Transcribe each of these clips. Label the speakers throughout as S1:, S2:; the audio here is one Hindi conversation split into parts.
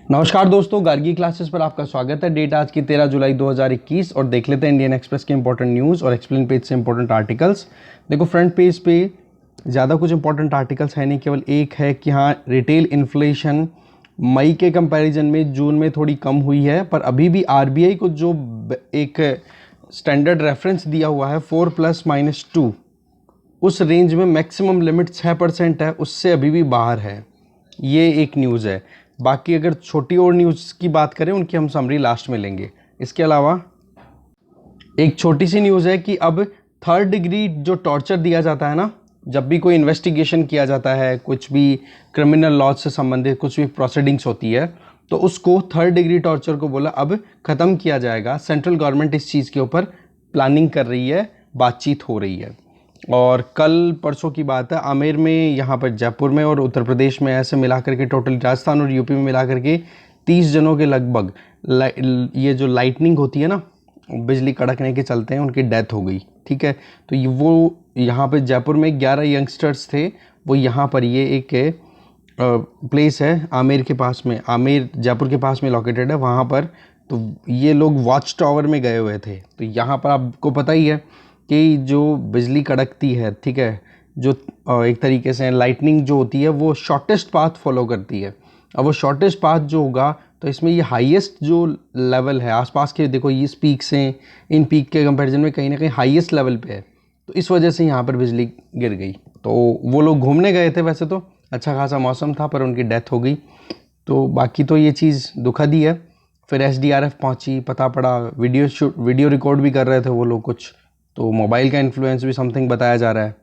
S1: नमस्कार दोस्तों, गार्गी क्लासेस पर आपका स्वागत है। डेट आज की 13 जुलाई 2021 और देख लेते हैं इंडियन एक्सप्रेस के इंपॉर्टेंट न्यूज़ और एक्सप्लेन पेज से इंपॉर्टेंट आर्टिकल्स। देखो, फ्रंट पेज पे ज़्यादा कुछ इंपॉर्टेंट आर्टिकल्स है नहीं, केवल एक है कि हाँ, रिटेल इन्फ्लेशन मई के कंपैरिजन में जून में थोड़ी कम हुई है, पर अभी भी आरबीआई को जो एक स्टैंडर्ड रेफरेंस दिया हुआ है 4+-2, उस रेंज में मैक्सिमम लिमिट 6% है, उससे अभी भी बाहर है। ये एक न्यूज़ है। बाकी अगर छोटी और न्यूज़ की बात करें, उनकी हम समरी लास्ट में लेंगे। इसके अलावा एक छोटी सी न्यूज़ है कि अब 3rd डिग्री जो टॉर्चर दिया जाता है ना, जब भी कोई इन्वेस्टिगेशन किया जाता है, कुछ भी क्रिमिनल लॉ से संबंधित कुछ भी प्रोसीडिंग्स होती है, तो उसको 3rd डिग्री टॉर्चर को बोला अब ख़त्म किया जाएगा। सेंट्रल गवर्नमेंट इस चीज़ के ऊपर प्लानिंग कर रही है, बातचीत हो रही है। और कल परसों की बात है, आमेर में, यहाँ पर जयपुर में और उत्तर प्रदेश में ऐसे मिला करके टोटल राजस्थान और यूपी में मिला करके 30 जनों के लगभग ये जो लाइटनिंग होती है ना, बिजली कड़कने के चलते हैं, उनकी डेथ हो गई। ठीक है, तो वो यहाँ पे जयपुर में 11 यंगस्टर्स थे। वो यहाँ पर ये एक प्लेस है आमेर के पास में, आमेर जयपुर के पास में लोकेटेड है वहाँ पर। तो ये लोग वॉच टावर में गए हुए थे। तो यहाँ पर आपको पता ही है कि जो बिजली कड़कती है, ठीक है, जो एक तरीके से लाइटनिंग जो होती है वो शॉर्टेस्ट पाथ फॉलो करती है। अब वो शॉर्टेस्ट पाथ जो होगा, तो इसमें ये हाईएस्ट जो लेवल है आसपास के, देखो ये पीक्स हैं, इन पीक के कंपैरिजन में कहीं ना कहीं हाईएस्ट लेवल पे है। तो इस वजह से यहाँ पर बिजली गिर गई। तो वो लोग घूमने गए थे, वैसे तो अच्छा खासा मौसम था, पर उनकी डेथ हो गई। तो बाकी तो ये चीज़ दुखद ही है। फिर एसडीआरएफ पहुँची, पता पड़ा वीडियो रिकॉर्ड भी कर रहे थे वो लोग कुछ, तो मोबाइल का इन्फ्लुएंस भी समथिंग बताया जा रहा है।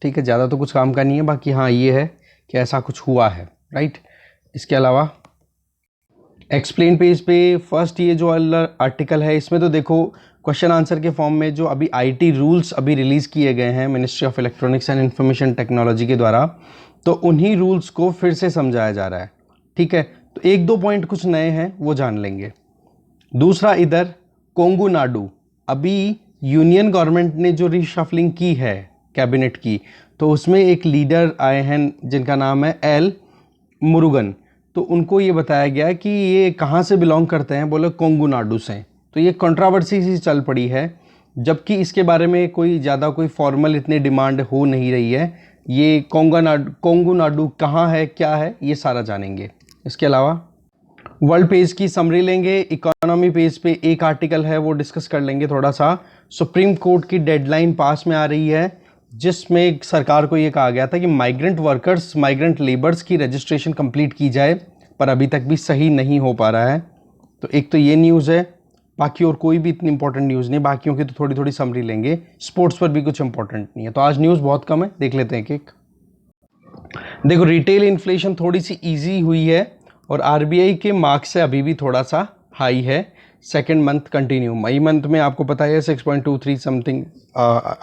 S1: ठीक है, ज़्यादा तो कुछ काम का नहीं है, बाकी हाँ ये है कि ऐसा कुछ हुआ है, राइट। इसके अलावा एक्सप्लेन पेज पे फर्स्ट ये जो आर्टिकल है, इसमें तो देखो क्वेश्चन आंसर के फॉर्म में जो अभी आईटी रूल्स अभी रिलीज़ किए गए हैं ministry of electronics and information technology के द्वारा, तो उन्हीं रूल्स को फिर से समझाया जा रहा है। ठीक है, तो 1-2 पॉइंट कुछ नए हैं, वो जान लेंगे। दूसरा, इधर कोंगू नाडू, अभी यूनियन गवर्नमेंट ने जो रिशफलिंग की है कैबिनेट की, तो उसमें एक लीडर आए हैं जिनका नाम है एल मुरुगन। तो उनको ये बताया गया कि ये कहाँ से बिलोंग करते हैं, बोले कोंगू नाडू से। तो ये कंट्रोवर्सी सी चल पड़ी है, जबकि इसके बारे में कोई ज़्यादा कोई फॉर्मल इतनी डिमांड हो नहीं रही है। ये कोंगू नाडू कहाँ है, क्या है, ये सारा जानेंगे। इसके अलावा वर्ल्ड पेज की समरी लेंगे। इकोनॉमी पेज पे एक आर्टिकल है, वो डिस्कस कर लेंगे थोड़ा सा। सुप्रीम कोर्ट की डेडलाइन पास में आ रही है, जिसमें सरकार को ये कहा गया था कि माइग्रेंट वर्कर्स, माइग्रेंट लेबर्स की रजिस्ट्रेशन कंप्लीट की जाए, पर अभी तक भी सही नहीं हो पा रहा है। तो एक तो ये न्यूज़ है, बाकी और कोई भी इतनी इंपॉर्टेंट न्यूज़ नहीं, बाकियों की तो थोड़ी थोड़ी समरी लेंगे। स्पोर्ट्स पर भी कुछ इंपॉर्टेंट नहीं है, तो आज न्यूज़ बहुत कम है, देख लेते हैं एक। देखो, रिटेल इन्फ्लेशन थोड़ी सी ईजी हुई है और आरबीआई के मार्क्स से अभी भी थोड़ा सा हाई है। सेकेंड मंथ कंटिन्यू, मई मंथ में आपको पता है 6.23 समथिंग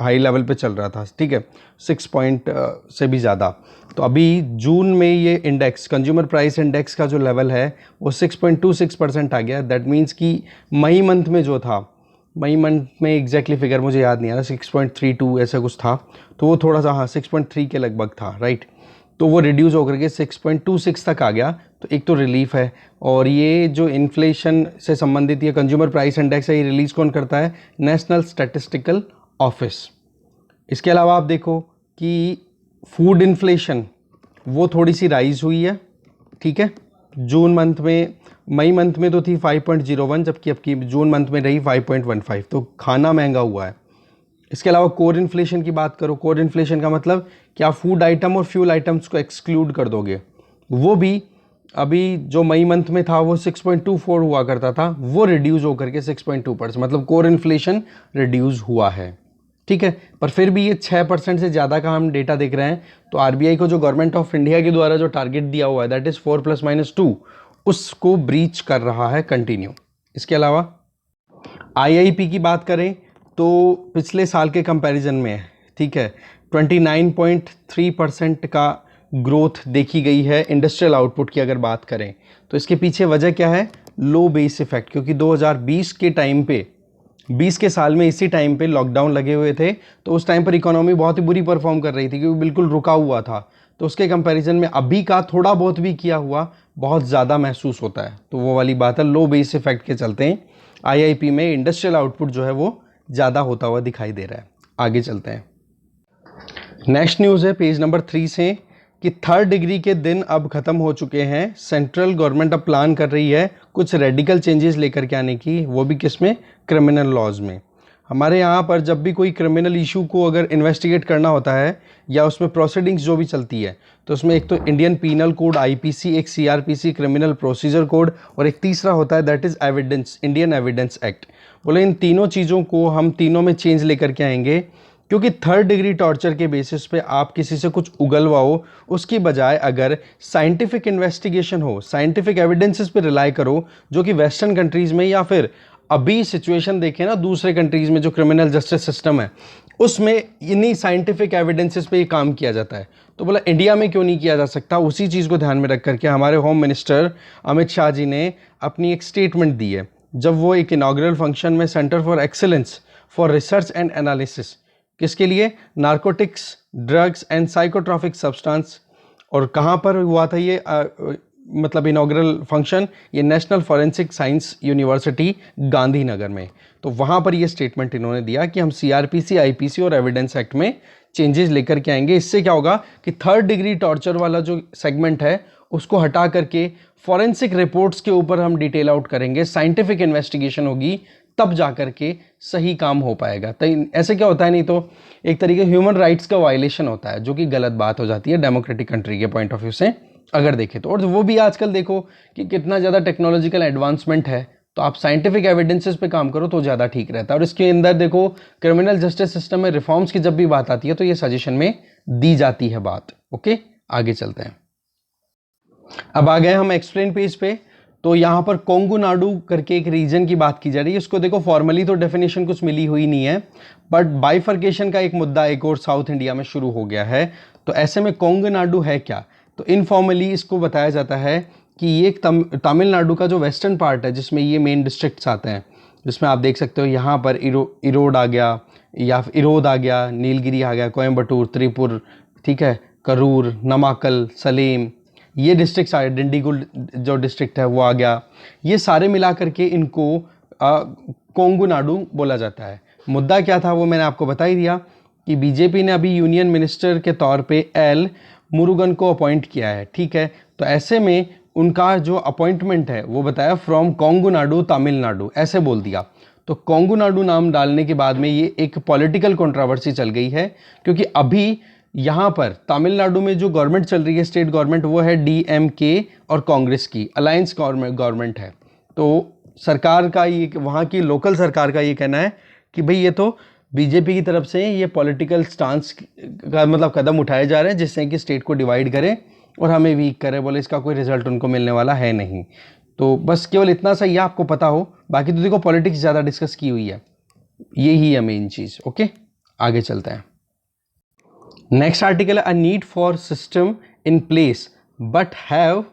S1: हाई लेवल पे चल रहा था। ठीक है, 6 पॉइंट से भी ज़्यादा। तो अभी जून में ये इंडेक्स, कंज्यूमर प्राइस इंडेक्स का जो लेवल है वो 6.26% आ गया। दैट मीन्स कि मई मंथ में जो था, मई मंथ में एग्जैक्टली फिगर मुझे याद नहीं आ रहा, 6.32 ऐसा कुछ था, तो वो थोड़ा सा, हाँ, 6.3 के लगभग था, राइट। तो वो रिड्यूस होकर के 6.26 तक आ गया। तो एक तो रिलीफ है। और ये जो इन्फ्लेशन से संबंधित ये कंज्यूमर प्राइस इंडेक्स है, ये रिलीज़ कौन करता है? National statistical office. इसके अलावा आप देखो कि फूड इन्फ्लेशन वो थोड़ी सी राइज हुई है। ठीक है, जून मंथ में, मई मंथ में तो थी 5.01, जबकि अब की जून मंथ में रही 5.15। तो खाना महंगा हुआ है। इसके अलावा कोर इन्फ्लेशन की बात करो, कोर इन्फ्लेशन का मतलब क्या, फूड आइटम और फ्यूल आइटम्स को एक्सक्लूड कर दोगे, वो भी अभी जो मई मंथ में था वो 6.24 हुआ करता था, वो रिड्यूस होकर के 6.2%, मतलब कोर इन्फ्लेशन रिड्यूस हुआ है। ठीक है, पर फिर भी ये 6% से ज़्यादा का हम डेटा देख रहे हैं। तो आरबीआई को जो गवर्नमेंट ऑफ इंडिया के द्वारा जो टारगेट दिया हुआ है, दैट इज़ 4+-2, उसको ब्रीच कर रहा है कंटिन्यू। इसके अलावा आईआईपी की बात करें तो पिछले साल के कंपैरिजन में, ठीक है, 29.3% का ग्रोथ देखी गई है इंडस्ट्रियल आउटपुट की अगर बात करें। तो इसके पीछे वजह क्या है? लो बेस इफेक्ट, क्योंकि 2020 के टाइम पे, 20 के साल में इसी टाइम पे लॉकडाउन लगे हुए थे, तो उस टाइम पर इकोनॉमी बहुत ही बुरी परफॉर्म कर रही थी, क्योंकि बिल्कुल रुका हुआ था। तो उसके कंपैरिजन में अभी का थोड़ा बहुत भी किया हुआ, बहुत ज़्यादा महसूस होता है। तो वो वाली बात है, लो बेस इफेक्ट के चलते हैं आईआईपी में इंडस्ट्रियल आउटपुट जो है वो ज़्यादा होता हुआ दिखाई दे रहा है। आगे चलते हैं। नेक्स्ट न्यूज़ है पेज नंबर 3 से कि 3rd डिग्री के दिन अब ख़त्म हो चुके हैं। सेंट्रल गवर्नमेंट अब प्लान कर रही है कुछ रेडिकल चेंजेस लेकर के आने की, वो भी किस में, क्रिमिनल लॉज में। हमारे यहाँ पर जब भी कोई क्रिमिनल इशू को अगर इन्वेस्टिगेट करना होता है या उसमें प्रोसीडिंग्स जो भी चलती है, तो उसमें एक तो इंडियन पीनल कोड आईपीसी, एक सीआरपीसी क्रिमिनल प्रोसीजर कोड, और एक तीसरा होता है that is evidence, Indian evidence act. बोले इन तीनों चीज़ों को हम तीनों में चेंज लेकर के आएंगे, क्योंकि 3rd डिग्री टॉर्चर के बेसिस पे आप किसी से कुछ उगलवाओ, उसकी बजाय अगर साइंटिफिक इन्वेस्टिगेशन हो, साइंटिफिक एविडेंसेस पे रिलाई करो, जो कि वेस्टर्न कंट्रीज़ में या फिर अभी सिचुएशन देखें ना दूसरे कंट्रीज़ में जो क्रिमिनल जस्टिस सिस्टम है उसमें इन्हीं साइंटिफिक एविडेंसेस पे ये काम किया जाता है। तो बोला इंडिया में क्यों नहीं किया जा सकता। उसी चीज़ को ध्यान में रख करके हमारे होम मिनिस्टर अमित शाह जी ने अपनी एक स्टेटमेंट दी है, जब वो एक इनॉग्रल फंक्शन में centre for excellence for research and analysis, किसके लिए, narcotics, drugs and psychotropic substance, और कहाँ पर हुआ था ये मतलब इनॉग्रल फंक्शन, ये national forensic science university Gandhinagar में। तो वहाँ पर ये स्टेटमेंट इन्होंने दिया कि हम सीआरपीसी, आईपीसी और एविडेंस एक्ट में चेंजेस लेकर के आएंगे। इससे क्या होगा कि 3rd डिग्री टॉर्चर वाला जो सेगमेंट है उसको हटा करके फॉरेंसिक रिपोर्ट्स के ऊपर हम डिटेल आउट करेंगे, साइंटिफिक इन्वेस्टिगेशन होगी, तब जा कर के सही काम हो पाएगा। तो ऐसे क्या होता है, नहीं तो एक तरीके ह्यूमन राइट्स का वायलेशन होता है, जो कि गलत बात हो जाती है डेमोक्रेटिक कंट्री के पॉइंट ऑफ व्यू से अगर देखें तो। और वो भी आजकल देखो कि कितना ज़्यादा टेक्नोलॉजिकल एडवांसमेंट है, तो आप साइंटिफिक एविडेंसेस पे काम करो तो ज़्यादा ठीक रहता है। और इसके अंदर देखो क्रिमिनल जस्टिस सिस्टम में रिफॉर्म्स की जब भी बात आती है तो ये सजेशन में दी जाती है बात। ओके, आगे चलते हैं। अब आ गए हम एक्सप्लेन पेज पे। तो यहाँ पर कोंगू नाडु करके एक रीजन की बात की जा रही है। इसको देखो फॉर्मली तो डेफिनेशन कुछ मिली हुई नहीं है, बट बाइफर्केशन का एक मुद्दा एक और साउथ इंडिया में शुरू हो गया है। तो ऐसे में कोंगू नाडु है क्या, तो इनफॉर्मली इसको बताया जाता है कि ये एक तमिलनाडु का जो वेस्टर्न पार्ट है जिसमें ये मेन डिस्ट्रिक्ट्स आते हैं, जिसमें आप देख सकते हो यहाँ पर इरोड आ गया, या फिर इरोद आ गया, नीलगिरी आ गया, कोयम्बटूर, त्रिपुर, ठीक है, करूर, नमाकल, सलेम, ये डिस्ट्रिक्ट्स आए, डिंडीगुल जो डिस्ट्रिक्ट है वो आ गया। ये सारे मिला करके इनको कोंगू नाडु बोला जाता है। मुद्दा क्या था वो मैंने आपको बता ही दिया कि बीजेपी ने अभी यूनियन मिनिस्टर के तौर पे एल मुरुगन को अपॉइंट किया है, ठीक है। तो ऐसे में उनका जो अपॉइंटमेंट है वो बताया फ्रॉम कोंगू नाडु तमिलनाडु, ऐसे बोल दिया। तो कोंगू नाडु नाम डालने के बाद में ये एक पॉलिटिकल कंट्रोवर्सी चल गई है, क्योंकि अभी यहाँ पर तमिलनाडु में जो गवर्नमेंट चल रही है, स्टेट गवर्नमेंट, वो है डीएमके और कांग्रेस की अलायंस गवर्नमेंट है। तो सरकार का ये, वहाँ की लोकल सरकार का ये कहना है कि भाई ये तो बीजेपी की तरफ से ये पॉलिटिकल स्टांस का मतलब कदम उठाए जा रहे हैं जिससे कि स्टेट को डिवाइड करें और हमें वीक करे। बोले इसका कोई रिजल्ट उनको मिलने वाला है नहीं। तो बस केवल इतना सा ही आपको पता हो, बाकी तो देखो पॉलिटिक्स ज़्यादा डिस्कस की हुई है, यही है मेन चीज़। ओके, आगे चलते हैं। नेक्स्ट आर्टिकल है, a need for system in place but have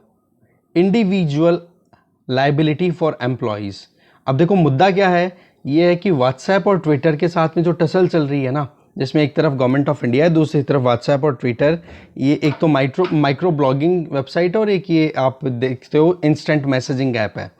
S1: individual liability for employees. अब देखो मुद्दा क्या है, ये है कि व्हाट्सएप और ट्विटर के साथ में जो टसल चल रही है ना, जिसमें एक तरफ गवर्नमेंट ऑफ इंडिया है, दूसरी तरफ व्हाट्सएप और ट्विटर, ये एक तो माइक्रो ब्लॉगिंग वेबसाइट और एक ये आप देखते हो इंस्टेंट मैसेजिंग ऐप है।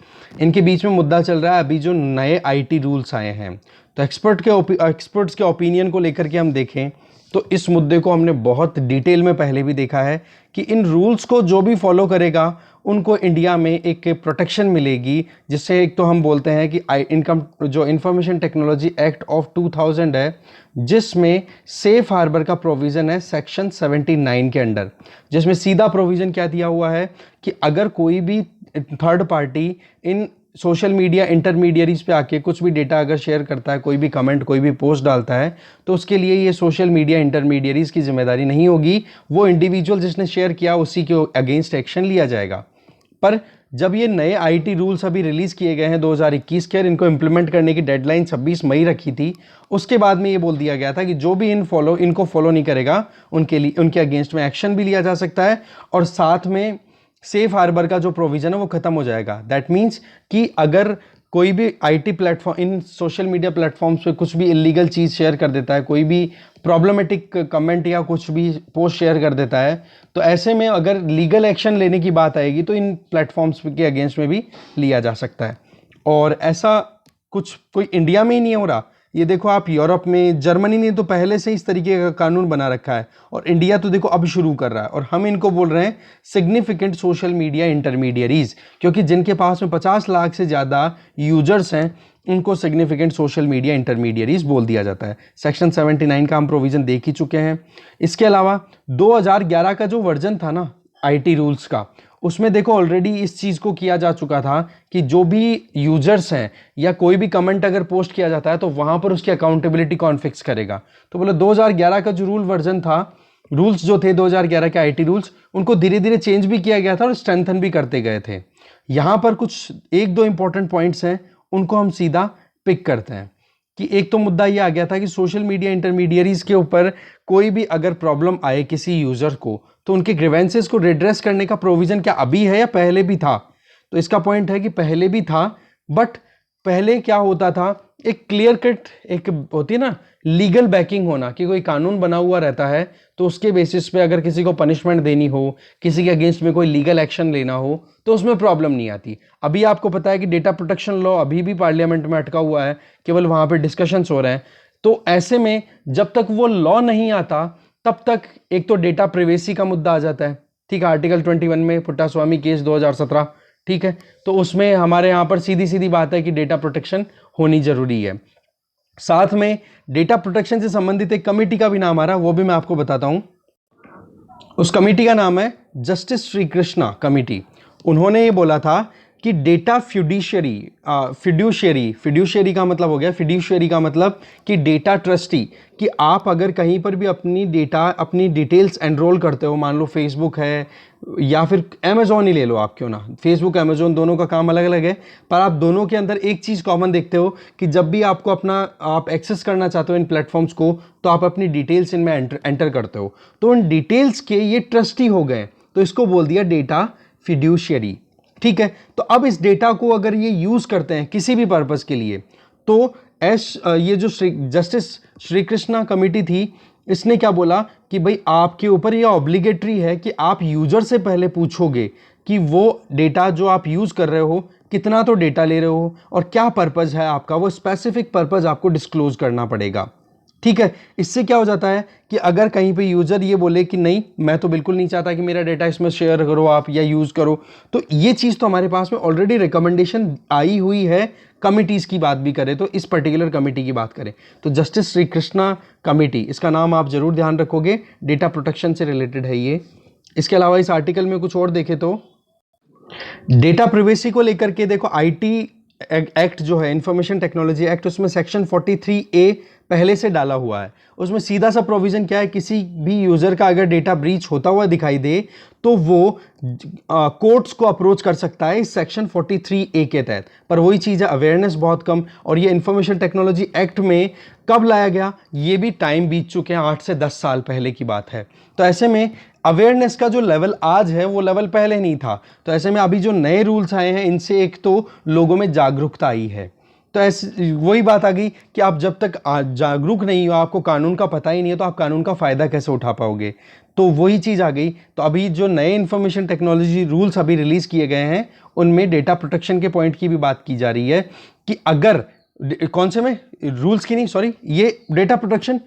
S1: इनके बीच में मुद्दा चल रहा है अभी जो नए आईटी रूल्स आए हैं। तो एक्सपर्ट्स के ओपिनियन को लेकर के हम देखें तो इस मुद्दे को हमने बहुत डिटेल में पहले भी देखा है कि इन रूल्स को जो भी फॉलो करेगा उनको इंडिया में एक प्रोटेक्शन मिलेगी, जिससे एक तो हम बोलते हैं कि इनकम जो इंफॉर्मेशन टेक्नोलॉजी एक्ट ऑफ 2000 है, जिसमें सेफ हार्बर का प्रोविज़न है सेक्शन 79 के अंडर, जिसमें सीधा प्रोविज़न क्या दिया हुआ है कि अगर कोई भी थर्ड पार्टी इन सोशल मीडिया इंटरमीडियरीज पे आके कुछ भी डेटा अगर शेयर करता है, कोई भी कमेंट, कोई भी पोस्ट डालता है, तो उसके लिए ये सोशल मीडिया इंटरमीडियरीज की जिम्मेदारी नहीं होगी, वो इंडिविजुअल जिसने शेयर किया उसी के अगेंस्ट एक्शन लिया जाएगा। पर जब ये नए आईटी रूल्स अभी रिलीज़ किए गए हैं 2021 के, और इनको इम्प्लीमेंट करने की डेडलाइन 26 मई रखी थी, उसके बाद में ये बोल दिया गया था कि जो भी इनको फॉलो नहीं करेगा उनके अगेंस्ट में एक्शन भी लिया जा सकता है, और साथ में सेफ हार्बर का जो प्रोविज़न है वो ख़त्म हो जाएगा। दैट मीन्स कि अगर कोई भी IT platform, in social media platforms पे कुछ भी इलीगल चीज़ शेयर कर देता है, कोई भी प्रॉब्लमेटिक कमेंट या कुछ भी पोस्ट शेयर कर देता है, तो ऐसे में अगर लीगल एक्शन लेने की बात आएगी तो इन प्लेटफॉर्म्स के अगेंस्ट में भी लिया जा सकता है। और ऐसा कुछ कोई इंडिया में ही नहीं हो रहा, ये देखो आप यूरोप में, जर्मनी ने तो पहले से इस तरीके का कानून बना रखा है, और इंडिया तो देखो अब शुरू कर रहा है। और हम इनको बोल रहे हैं सिग्निफिकेंट सोशल मीडिया इंटरमीडियरीज, क्योंकि जिनके पास में 50 लाख से ज़्यादा यूजर्स हैं उनको सिग्निफिकेंट सोशल मीडिया इंटरमीडियरीज बोल दिया जाता है। सेक्शन 79 का हम प्रोविज़न देख ही चुके हैं। इसके अलावा 2011 का जो वर्जन था ना आईटी रूल्स का, उसमें देखो ऑलरेडी इस चीज़ को किया जा चुका था कि जो भी यूजर्स हैं या कोई भी कमेंट अगर पोस्ट किया जाता है तो वहाँ पर उसकी अकाउंटेबिलिटी कौन फिक्स करेगा। तो बोले 2011 का जो वर्जन था, रूल्स जो थे 2011 के आईटी रूल्स, उनको धीरे धीरे चेंज भी किया गया था और स्ट्रेंथन भी करते गए थे। यहाँ पर कुछ एक दो इंपॉर्टेंट पॉइंट्स हैं, उनको हम सीधा पिक करते हैं। कि एक तो मुद्दा ये आ गया था कि सोशल मीडिया इंटरमीडियरीज के ऊपर कोई भी अगर प्रॉब्लम आए किसी यूजर को, तो उनके ग्रीवेंसेस को रिड्रेस करने का प्रोविजन क्या अभी है या पहले भी था। तो इसका पॉइंट है कि पहले भी था, बट पहले क्या होता था, एक क्लियर कट एक होती है ना लीगल बैकिंग होना, कि कोई कानून बना हुआ रहता है तो उसके बेसिस पे अगर किसी को पनिशमेंट देनी हो, किसी के अगेंस्ट में कोई लीगल एक्शन लेना हो, तो उसमें प्रॉब्लम नहीं आती। अभी आपको पता है कि डेटा प्रोटेक्शन लॉ अभी भी पार्लियामेंट में अटका हुआ है, केवल वहाँ पर डिस्कशंस हो रहे हैं। तो ऐसे में जब तक वो लॉ नहीं आता तब तक एक तो डेटा प्रिवेसी का मुद्दा आ जाता है। ठीक है, आर्टिकल 21 में पुट्टास्वामी केस 2017, ठीक है, तो उसमें हमारे यहाँ पर सीधी सीधी बात है कि डेटा प्रोटेक्शन होनी जरूरी है। साथ में डेटा प्रोटेक्शन से संबंधित एक कमेटी का भी नाम आ रहा है, वो भी मैं आपको बताता हूं। उस कमेटी का नाम है जस्टिस श्री कृष्णा कमेटी। उन्होंने ये बोला था कि डेटा फिड्यूशियरी का मतलब हो गया, फिड्यूशियरी का मतलब कि डेटा ट्रस्टी, कि आप अगर कहीं पर भी अपनी डिटेल्स एनरोल करते हो, मान लो फेसबुक है या फिर अमेजोन ही ले लो आप, क्यों ना, फेसबुक अमेजोन दोनों का काम अलग अलग है, पर आप दोनों के अंदर एक चीज़ कॉमन देखते हो कि जब भी आपको आप एक्सेस करना चाहते हो इन प्लेटफॉर्म्स को, तो आप अपनी डिटेल्स इनमें एंटर करते हो, तो उन डिटेल्स के ये ट्रस्टी हो गए, तो इसको बोल दिया डेटा फिड्यूशियरी। ठीक है, तो अब इस डेटा को अगर ये यूज करते हैं किसी भी पर्पस के लिए, तो ये जो जस्टिस श्री कृष्णा कमेटी थी, इसने क्या बोला कि भाई आपके ऊपर ये ऑब्लिगेटरी है कि आप यूजर से पहले पूछोगे कि वो डेटा जो आप यूज कर रहे हो, कितना तो डेटा ले रहे हो और क्या पर्पज है आपका, वो स्पेसिफिक पर्पज आपको डिस्क्लोज करना पड़ेगा। ठीक है, इससे क्या हो जाता है कि अगर कहीं पे यूजर ये बोले कि नहीं मैं तो बिल्कुल नहीं चाहता कि मेरा डेटा इसमें शेयर करो आप या यूज करो, तो ये चीज तो हमारे पास में ऑलरेडी रिकमेंडेशन आई हुई है। कमिटीज की बात भी करें तो इस पर्टिकुलर कमेटी की बात करें तो जस्टिस श्री कृष्णा कमेटी, इसका नाम आप जरूर ध्यान रखोगे, डेटा प्रोटेक्शन से रिलेटेड है ये। इसके अलावा इस आर्टिकल में कुछ और देखें तो डेटा प्रिवेसी को लेकर के देखो, आईटी एक्ट जो है, इंफॉर्मेशन टेक्नोलॉजी एक्ट, उसमें सेक्शन 43A पहले से डाला हुआ है। उसमें सीधा सा प्रोविजन क्या है, किसी भी यूजर का अगर डेटा ब्रीच होता हुआ दिखाई दे तो वो कोर्ट्स को अप्रोच कर सकता है इस सेक्शन 43A के तहत। पर वही चीज़ है, अवेयरनेस बहुत कम। और ये इंफॉर्मेशन टेक्नोलॉजी एक्ट में कब लाया गया, ये भी टाइम बीत चुके हैं, 8 से 10 साल पहले की बात है। तो ऐसे में अवेयरनेस का जो लेवल आज है वो लेवल पहले नहीं था। तो ऐसे में अभी जो नए रूल्स आए हैं इनसे एक तो लोगों में जागरूकता आई है। तो ऐसे वही बात आ गई कि आप जब तक जागरूक नहीं हो, आपको कानून का पता ही नहीं है, तो आप कानून का फ़ायदा कैसे उठा पाओगे। तो वही चीज़ आ गई। तो अभी जो नए इंफॉर्मेशन टेक्नोलॉजी रूल्स अभी रिलीज़ किए गए हैं उनमें डेटा प्रोटेक्शन के पॉइंट की भी बात की जा रही है कि अगर कौन से में रूल्स की नहीं, सॉरी, ये डेटा प्रोटेक्शन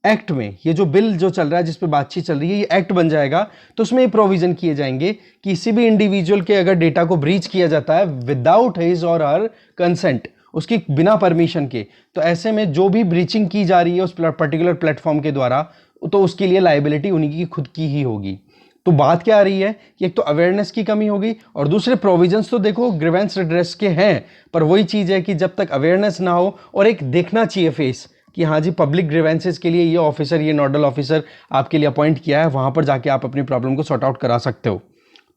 S1: एक्ट में, ये जो बिल जो चल रहा है जिस पे बातचीत चल रही है, ये एक्ट बन जाएगा तो उसमें ये प्रोविजन किए जाएंगे कि किसी भी इंडिविजुअल के अगर डेटा को ब्रीच किया जाता है विदाउट हिज और हर कंसेंट, उसकी बिना परमिशन के, तो ऐसे में जो भी ब्रीचिंग की जा रही है उस पर्टिकुलर प्लेटफॉर्म के द्वारा, तो उसके लिए लायबिलिटी उन्हीं की खुद की ही होगी। तो बात क्या आ रही है कि एक तो अवेयरनेस की कमी होगी और दूसरे प्रोविजंस तो देखो ग्रीवेंस रिड्रेस के हैं, पर वही चीज़ है कि जब तक अवेयरनेस ना हो और एक देखना चाहिए फेस कि हाँ जी पब्लिक ग्रीवेंसेस के लिए ये ऑफिसर, ये नोडल ऑफिसर आपके लिए अपॉइंट किया है, वहाँ पर जाके आप अपनी प्रॉब्लम को सॉर्ट आउट करा सकते हो,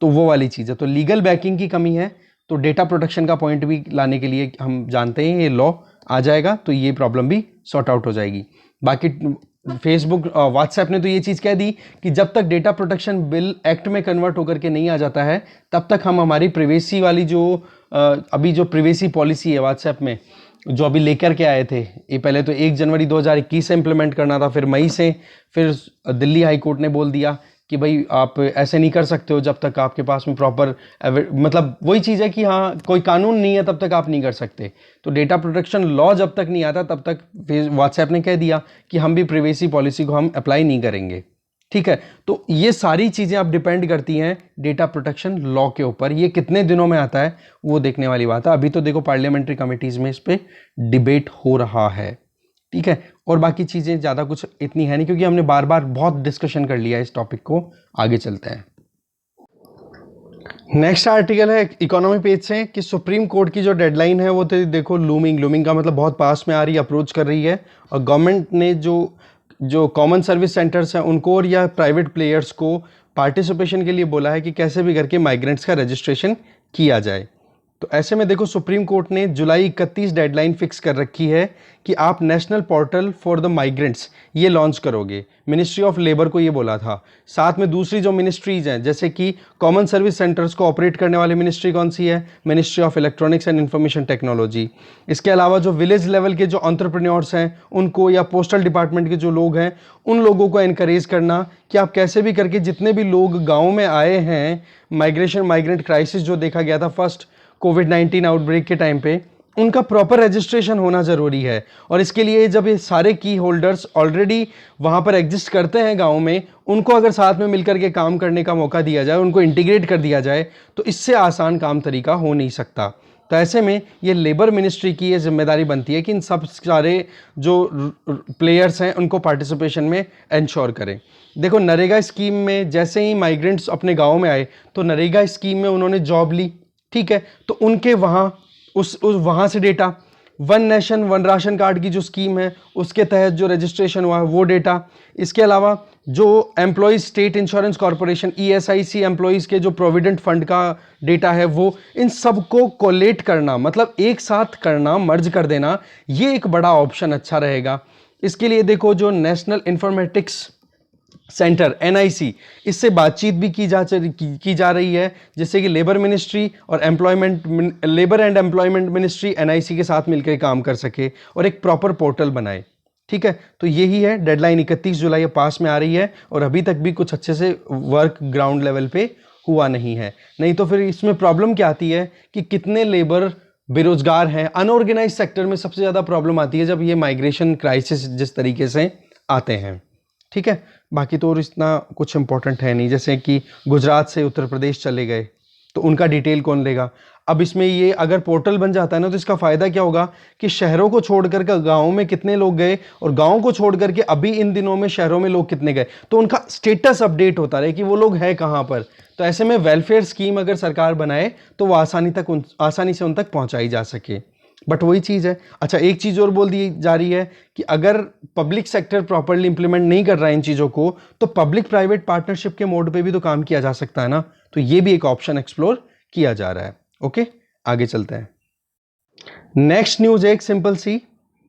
S1: तो वो वाली चीज़ है। तो लीगल बैकिंग की कमी है, तो डेटा प्रोटेक्शन का पॉइंट भी लाने के लिए हम जानते हैं ये लॉ आ जाएगा तो ये प्रॉब्लम भी सॉर्ट आउट हो जाएगी। बाकी फेसबुक व्हाट्सएप ने तो ये चीज़ कह दी कि जब तक डेटा प्रोटेक्शन बिल एक्ट में कन्वर्ट होकर के नहीं आ जाता है तब तक हम हमारी प्राइवेसी वाली जो अभी जो प्रिवेसी पॉलिसी है व्हाट्सएप में जो अभी लेकर के आए थे, ये पहले तो 1 जनवरी 2021 से इम्प्लीमेंट करना था, फिर मई से, फिर दिल्ली हाई कोर्ट ने बोल दिया कि भाई आप ऐसे नहीं कर सकते हो जब तक आपके पास में प्रॉपर, मतलब वही चीज़ है कि हाँ कोई कानून नहीं है तब तक आप नहीं कर सकते। तो डेटा प्रोटेक्शन लॉ जब तक नहीं आता तब तक व्हाट्सएप ने कह दिया कि हम भी प्रिवेसी पॉलिसी को हम अप्लाई नहीं करेंगे। ठीक है, तो ये सारी चीज़ें अब डिपेंड करती हैं डेटा प्रोटेक्शन लॉ के ऊपर। ये कितने दिनों में आता है वो देखने वाली बात है। अभी तो देखो पार्लियामेंट्री कमिटीज़ में इस पर डिबेट हो रहा है। ठीक है, और बाकी चीज़ें ज़्यादा कुछ इतनी है नहीं क्योंकि हमने बार बार बहुत डिस्कशन कर लिया है इस टॉपिक को। आगे चलते हैं। नेक्स्ट आर्टिकल है इकोनॉमी पेज से कि सुप्रीम कोर्ट की जो डेडलाइन है वो तो देखो लूमिंग का मतलब बहुत पास में आ रही है, अप्रोच कर रही है। और गवर्नमेंट ने जो कॉमन सर्विस सेंटर्स हैं उनको और या प्राइवेट प्लेयर्स को पार्टिसिपेशन के लिए बोला है कि कैसे भी करके माइग्रेंट्स का रजिस्ट्रेशन किया जाए। तो ऐसे में देखो सुप्रीम कोर्ट ने जुलाई 31 डेडलाइन फिक्स कर रखी है कि आप national portal for the migrants ये लॉन्च करोगे। मिनिस्ट्री ऑफ लेबर को ये बोला था। साथ में दूसरी जो मिनिस्ट्रीज हैं जैसे कि कॉमन सर्विस सेंटर्स को ऑपरेट करने वाली मिनिस्ट्री कौन सी है, ministry of electronics and information technology. इसके अलावा जो विलेज लेवल के जो एंटरप्रेन्योर्स हैं उनको, या पोस्टल डिपार्टमेंट के जो लोग हैं उन लोगों को एनकरेज करना कि आप कैसे भी करके जितने भी लोग गाँव में आए हैं, माइग्रेंट क्राइसिस जो देखा गया था फर्स्ट कोविड-19 आउटब्रेक के टाइम पे, उनका प्रॉपर रजिस्ट्रेशन होना ज़रूरी है। और इसके लिए जब ये सारे की होल्डर्स ऑलरेडी वहाँ पर एग्जिस्ट करते हैं गाँव में, उनको अगर साथ में मिलकर के काम करने का मौका दिया जाए, उनको इंटीग्रेट कर दिया जाए, तो इससे आसान काम तरीका हो नहीं सकता। तो ऐसे में ये लेबर मिनिस्ट्री की ये जिम्मेदारी बनती है कि इन सब सारे जो प्लेयर्स हैं उनको पार्टिसिपेशन में इंश्योर करें। देखो नरेगा स्कीम में जैसे ही माइग्रेंट्स अपने गाँव में आए तो नरेगा स्कीम में उन्होंने जॉब ली। ठीक है, तो उनके वहाँ उस वहाँ से data, one nation one ration card की जो स्कीम है उसके तहत जो रजिस्ट्रेशन हुआ है वो डेटा, इसके अलावा जो employees state insurance corporation ESIC employees के जो प्रोविडेंट फंड का डेटा है वो, इन सब को कोलेट करना, मतलब एक साथ करना, मर्ज कर देना, ये एक बड़ा ऑप्शन अच्छा रहेगा। इसके लिए देखो जो नेशनल इंफॉर्मेटिक्स सेंटर NIC, इससे बातचीत भी की जा रही है, जिससे कि लेबर मिनिस्ट्री और labour and employment ministry NIC के साथ मिलकर काम कर सके और एक प्रॉपर पोर्टल बनाए। ठीक है, तो यही है डेडलाइन 31 जुलाई पास में आ रही है और अभी तक भी कुछ अच्छे से वर्क ग्राउंड लेवल पे हुआ नहीं है। नहीं तो फिर इसमें प्रॉब्लम क्या आती है कि कितने लेबर बेरोजगार हैं। अनऑर्गेनाइज सेक्टर में सबसे ज़्यादा प्रॉब्लम आती है जब ये माइग्रेशन क्राइसिस जिस तरीके से आते हैं। ठीक है, बाकी तो और इतना कुछ इंपॉर्टेंट है नहीं। जैसे कि गुजरात से उत्तर प्रदेश चले गए तो उनका डिटेल कौन लेगा। अब इसमें ये अगर पोर्टल बन जाता है ना तो इसका फ़ायदा क्या होगा कि शहरों को छोड़ करके गाँव में कितने लोग गए और गाँव को छोड़ करके अभी इन दिनों में शहरों में लोग कितने गए, तो उनका स्टेटस अपडेट होता रहे कि वो लोग हैं कहाँ पर। तो ऐसे में वेलफेयर स्कीम अगर सरकार बनाए तो वो आसानी से उन तक पहुँचाई जा सके। बट वही चीज़ है। अच्छा, एक चीज़ और बोल दी जा रही है कि अगर पब्लिक सेक्टर प्रॉपरली इंप्लीमेंट नहीं कर रहा है इन चीज़ों को तो पब्लिक प्राइवेट पार्टनरशिप के मोड पे भी तो काम किया जा सकता है ना। तो ये भी एक ऑप्शन एक्सप्लोर किया जा रहा है। ओके, आगे चलते हैं। नेक्स्ट न्यूज़ है एक सिंपल सी,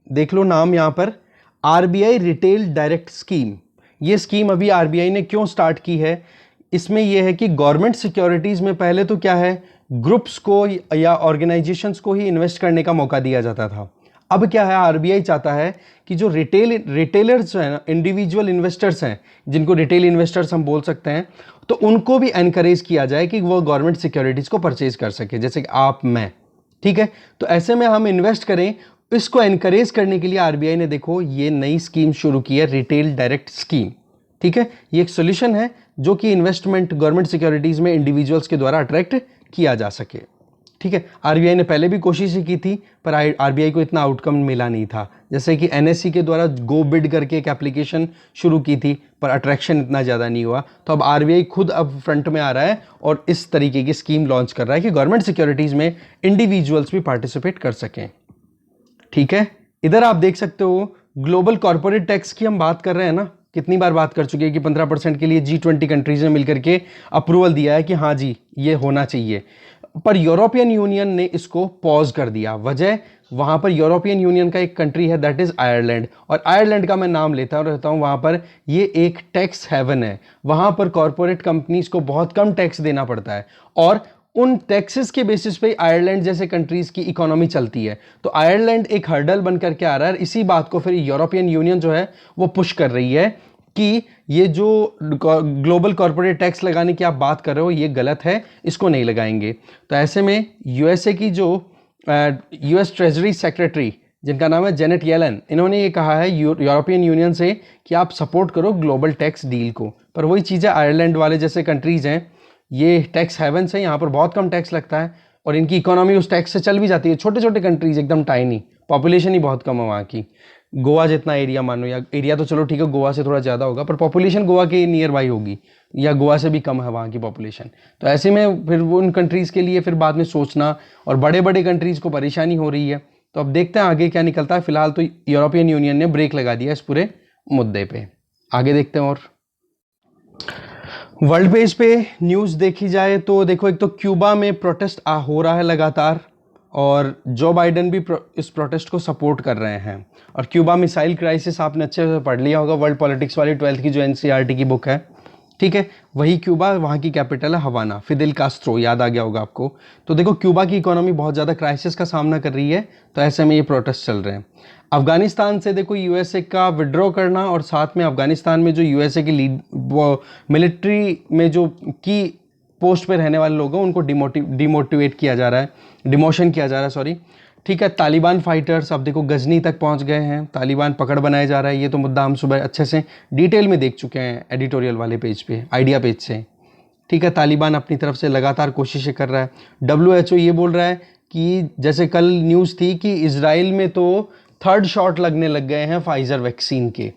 S1: देख लो नाम यहाँ पर, RBI रिटेल डायरेक्ट स्कीम। ये स्कीम अभी RBI ने क्यों स्टार्ट की है, इसमें यह है कि गवर्नमेंट सिक्योरिटीज़ में पहले तो क्या है, ग्रुप्स को या ऑर्गेनाइजेशंस को ही इन्वेस्ट करने का मौका दिया जाता था। अब क्या है, RBI चाहता है कि जो रिटेलर्स हैं ना, इंडिविजुअल इन्वेस्टर्स हैं, जिनको रिटेल इन्वेस्टर्स हम बोल सकते हैं, तो उनको भी एनकरेज किया जाए कि वो गवर्नमेंट सिक्योरिटीज़ को परचेज कर सके, जैसे कि आप मैं। ठीक है, तो ऐसे में हम इन्वेस्ट करें, इसको एनकरेज करने के लिए RBI ने देखो ये नई स्कीम शुरू की है, रिटेल डायरेक्ट स्कीम। ठीक है, ये एक सोल्यूशन है जो कि इन्वेस्टमेंट गवर्नमेंट सिक्योरिटीज़ में इंडिविजुअल्स के द्वारा अट्रैक्ट किया जा सके। ठीक है, RBI ने पहले भी कोशिश की थी पर RBI को इतना आउटकम मिला नहीं था। जैसे कि NSE के द्वारा गो बिड करके एक एप्लीकेशन शुरू की थी पर अट्रैक्शन इतना ज़्यादा नहीं हुआ। तो अब RBI खुद अब फ्रंट में आ रहा है और इस तरीके की स्कीम लॉन्च कर रहा है कि गवर्नमेंट सिक्योरिटीज़ में इंडिविजुअल्स भी पार्टिसिपेट कर सकें। ठीक है, इधर आप देख सकते हो ग्लोबल कॉर्पोरेट टैक्स की हम बात कर रहे हैं ना, कितनी बार बात कर चुके हैं कि 15% के लिए G20 कंट्रीज ने मिलकर के अप्रूवल दिया है कि हाँ जी ये होना चाहिए। पर यूरोपियन यूनियन ने इसको पॉज कर दिया। वजह, वहाँ पर यूरोपियन यूनियन का एक कंट्री है दैट इज़ आयरलैंड, और आयरलैंड का मैं नाम लेता रहता हूँ। वहाँ पर ये एक टैक्स हेवन है, वहाँ पर कॉरपोरेट कंपनीज को बहुत कम टैक्स देना पड़ता है और उन टैक्सेस के बेसिस पे आयरलैंड जैसे कंट्रीज की इकोनॉमी चलती है। तो आयरलैंड एक हर्डल बन करके आ रहा है, इसी बात को फिर यूरोपियन यूनियन जो है वो पुश कर रही है कि ये जो ग्लोबल कॉर्पोरेट टैक्स लगाने की आप बात कर रहे हो ये गलत है, इसको नहीं लगाएंगे। तो ऐसे में यूएसए की जो यूएस ट्रेजरी सेक्रेटरी जिनका नाम है जेनेट येलन, इन्होंने ये कहा है यूरोपियन यूनियन से कि आप सपोर्ट करो ग्लोबल टैक्स डील को। पर वही चीज़ है, आयरलैंड वाले जैसे कंट्रीज हैं ये टैक्स हेवन्स हैं, यहाँ पर बहुत कम टैक्स लगता है और इनकी इकोनॉमी उस टैक्स से चल भी जाती है। छोटे छोटे कंट्रीज एकदम टाइनी, पॉपुलेशन ही बहुत कम है वहाँ की, गोवा जितना एरिया मानो, या एरिया तो चलो ठीक है गोवा से थोड़ा ज़्यादा होगा पर पॉपुलेशन गोवा के नियर बाई होगी या गोवा से भी कम है वहाँ की पॉपुलेशन। तो ऐसे में फिर वो उन कंट्रीज़ के लिए फिर बाद में सोचना और बड़े बड़े कंट्रीज़ को परेशानी हो रही है। तो अब देखते हैं आगे क्या निकलता है। फिलहाल तो यूरोपियन यूनियन ने ब्रेक लगा दिया इस पूरे मुद्दे पे। आगे देखते हैं। और वर्ल्ड पेज पे न्यूज़ देखी जाए तो देखो, एक तो क्यूबा में प्रोटेस्ट हो रहा है लगातार और जो बाइडेन भी इस प्रोटेस्ट को सपोर्ट कर रहे हैं। और क्यूबा मिसाइल क्राइसिस आपने अच्छे से पढ़ लिया होगा, वर्ल्ड पॉलिटिक्स वाली 12th की जो एनसीईआरटी की बुक है, ठीक है, वही क्यूबा, वहाँ की कैपिटल है हवाना, फिदेल कास्ट्रो, याद आ गया होगा आपको। तो देखो क्यूबा की इकोनॉमी बहुत ज़्यादा क्राइसिस का सामना कर रही है, तो ऐसे में ये प्रोटेस्ट चल रहे हैं। अफगानिस्तान से देखो यूएसए का विड्रॉ करना और साथ में अफगानिस्तान में जो यूएसए की मिलिट्री में जो की पोस्ट पे रहने वाले लोग हैं उनको डिमोटिवेट किया जा रहा है, डिमोशन किया जा रहा है, सॉरी, ठीक है। तालिबान फाइटर्स अब देखो गजनी तक पहुंच गए हैं, तालिबान पकड़ बनाया जा रहा है। ये तो मुद्दा हम सुबह अच्छे से डिटेल में देख चुके हैं एडिटोरियल वाले पेज पे, आइडिया पेज से, ठीक है। तालिबान अपनी तरफ से लगातार कोशिशें कर रहा है। WHO ये बोल रहा है कि जैसे कल न्यूज़ थी कि इजराइल में तो 3rd शॉट लगने लग गए हैं फाइजर वैक्सीन के,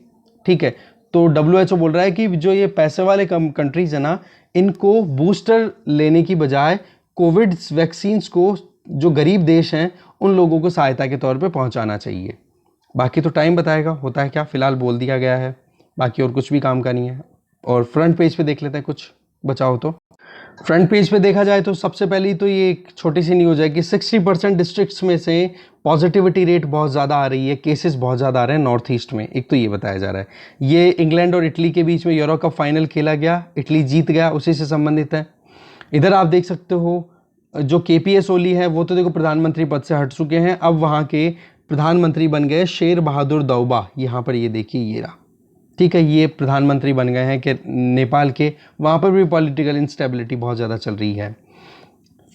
S1: ठीक है। तो WHO बोल रहा है कि जो ये पैसे वाले कंट्रीज है ना, इनको बूस्टर लेने की बजाय कोविड वैक्सीन्स को जो गरीब देश हैं उन लोगों को सहायता के तौर पे पहुंचाना चाहिए। बाकी तो टाइम बताएगा होता है क्या, फिलहाल बोल दिया गया है, बाकी और कुछ भी काम का नहीं है। और फ्रंट पेज पे देख लेते हैं कुछ बचाओ तो। फ्रंट पेज पे देखा जाए तो सबसे पहली तो ये एक छोटी सी न्यूज़ है कि 60% डिस्ट्रिक्ट्स में से पॉजिटिविटी रेट बहुत ज़्यादा आ रही है, केसेस बहुत ज़्यादा आ रहे हैं नॉर्थ ईस्ट में, एक तो ये बताया जा रहा है। ये इंग्लैंड और इटली के बीच में यूरो कप फाइनल खेला गया, इटली जीत गया, उसी से संबंधित है। इधर आप देख सकते हो जो KPS ओली है वो तो देखो प्रधानमंत्री पद से हट चुके हैं, अब वहाँ के प्रधानमंत्री बन गए शेर बहादुर दौबा, यहाँ पर ये देखिए ये रहा, ठीक है, ये प्रधानमंत्री बन गए हैं कि नेपाल के, वहाँ पर भी पॉलिटिकल इंस्टेबिलिटी बहुत ज़्यादा चल रही है।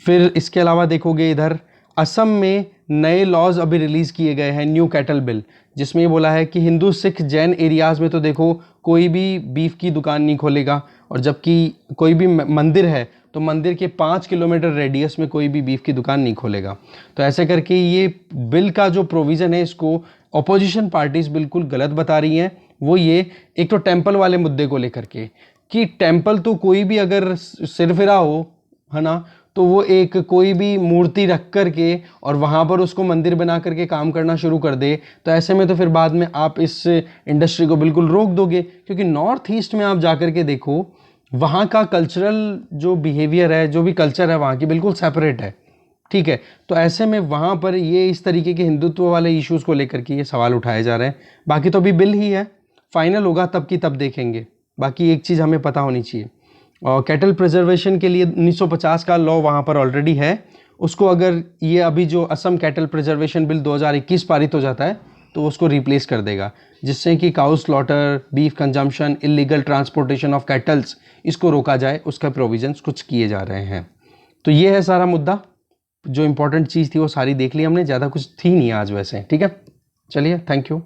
S1: फिर इसके अलावा देखोगे इधर असम में नए लॉज अभी रिलीज़ किए गए हैं, न्यू कैटल बिल, जिसमें ये बोला है कि हिंदू सिख जैन एरियाज़ में तो देखो कोई भी बीफ की दुकान नहीं खोलेगा, और जबकि कोई भी मंदिर है तो मंदिर के 5 किलोमीटर रेडियस में कोई भी बीफ की दुकान नहीं खोलेगा। तो ऐसे करके ये बिल का जो प्रोविज़न है इसको अपोजिशन पार्टीज़ बिल्कुल गलत बता रही हैं। वो ये एक तो टेम्पल वाले मुद्दे को लेकर के कि टेम्पल तो कोई भी अगर सिरफिरा हो, है ना, तो वो एक कोई भी मूर्ति रख करके और वहाँ पर उसको मंदिर बना करके काम करना शुरू कर दे, तो ऐसे में तो फिर बाद में आप इस इंडस्ट्री को बिल्कुल रोक दोगे। क्योंकि नॉर्थ ईस्ट में आप जा कर के देखो वहाँ का कल्चरल जो बिहेवियर है, जो भी कल्चर है वहाँ की बिल्कुल सेपरेट है, ठीक है। तो ऐसे में वहाँ पर ये इस तरीके के हिंदुत्व वाले इश्यूज़ को लेकर के ये सवाल उठाए जा रहे हैं। बाकी तो अभी बिल ही है, फाइनल होगा तब की तब देखेंगे। बाकी एक चीज़ हमें पता होनी चाहिए, और कैटल प्रिजर्वेशन के लिए 1950 का लॉ वहाँ पर ऑलरेडी है, उसको अगर ये अभी जो असम कैटल प्रिजर्वेशन बिल 2021 पारित हो जाता है तो उसको रिप्लेस कर देगा, जिससे कि cow slaughter, beef consumption, illegal transportation of kettles, इसको रोका जाए, उसका प्रोविजंस कुछ किए जा रहे हैं। तो ये है सारा मुद्दा, जो इंपॉर्टेंट चीज़ थी वो सारी देख ली हमने, ज़्यादा कुछ थी नहीं आज वैसे, ठीक है। चलिए, थैंक यू।